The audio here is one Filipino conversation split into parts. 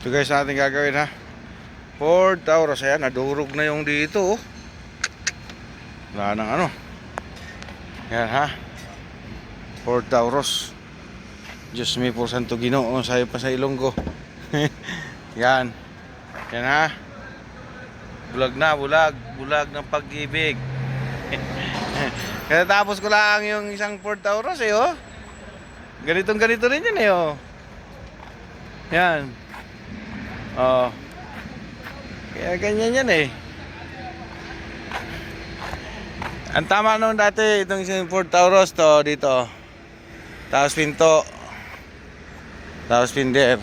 Ito guys natin gagawin ha. Ford Taurus. Ayan, nadurog na yung dito oh. Wala nang ano. Ayan ha. Ford Taurus. Diyos me po santo Ginoo, sayo pa sa ilong ko. Yan. Yan ha. Bulag na, bulag. Bulag ng pag-ibig. Kaya tapos ko lang yung isang Ford Taurus eh oh. Ganitong ganito rin yan eh oh. Yan. Oh. Kaya ganyan yan eh. Ang tama nung dati itong isang Ford Taurus to dito. Tapos pinto. Tapos pinder.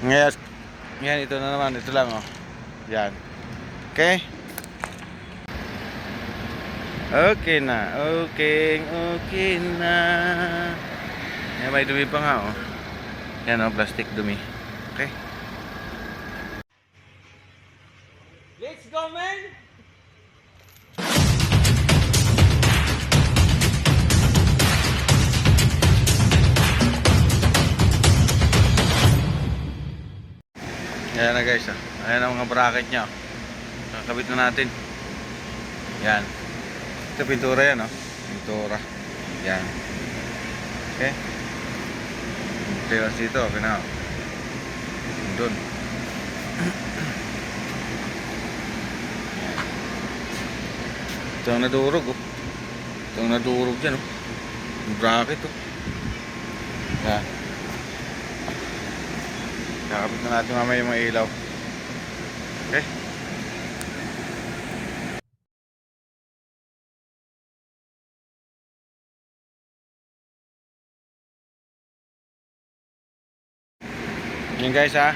Ngayon ito na naman, ito lang oh. Yan. Okay? Okay na. Okay na. Yan, may dumi pa nga oh. Yan oh, plastic dumi. Okay? Let's go, man! Ayan na guys, ayan ang mga bracket nya. Kakabit na natin. Yan. Ito pintura yan, oh. Pintura. Yan. Okay. Tiras dito, okay na. Doon. Ito ang nadurog, oh. Ito ang nadurog dyan, oh. Yung bracket, oh. Yan. Kakabit na natin mamaya yung mga ilaw. Okay. Yan guys ha.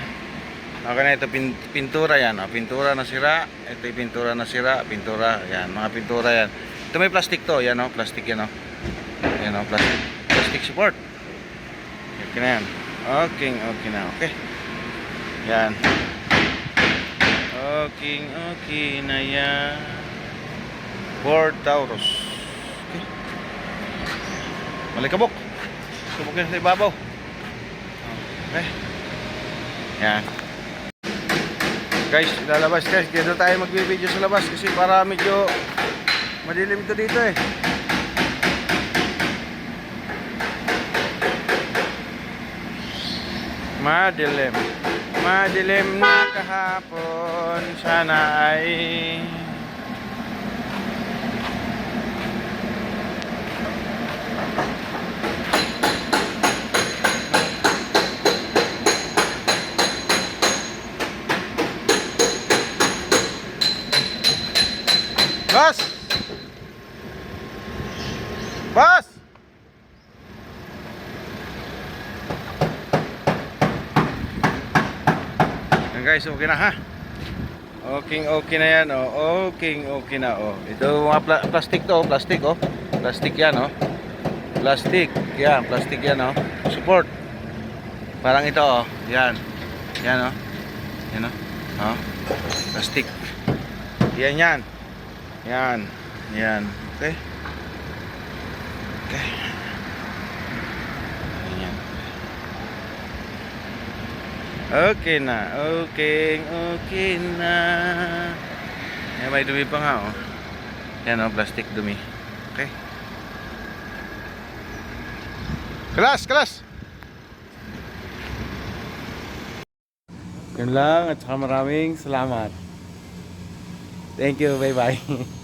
Okay na ito pintura yan. Pintura na sira. Ito yung pintura na sira. Pintura. Yan. Mga pintura yan. Ito may plastic to. Yan o. Plastic yan o. Yan o. Plastic. Plastic support. Okay na yan. Okay na. Okay. Yan. Okay na yan. Ford Taurus. Okay. Malikabok. Subok yan sa ibabaw. Okay. Yan. Guys, lalabas guys. Dito tayo magbibideo sa labas kasi para medyo madilim to dito eh. Madilim. Madilim na kahapon. Sana ay Boss! Boss! Yan guys, okay na ha. Okay na yan oh. Okay na oh. Ito mga plastic to, plastic oh. Plastic yan oh. Plastic. Yan, plastic yan oh. Support. Parang ito oh. Yan. Yan oh. Yan oh. Oh. Plastic. Yan. Yan. Okay. Okay. Ayan. Okay na. Okay na. Yan, may dumi pa nga oh. Yan oh, plastic dumi. Okay. Kelas. Yan lang at saka maraming salamat. Thank you. Bye-bye.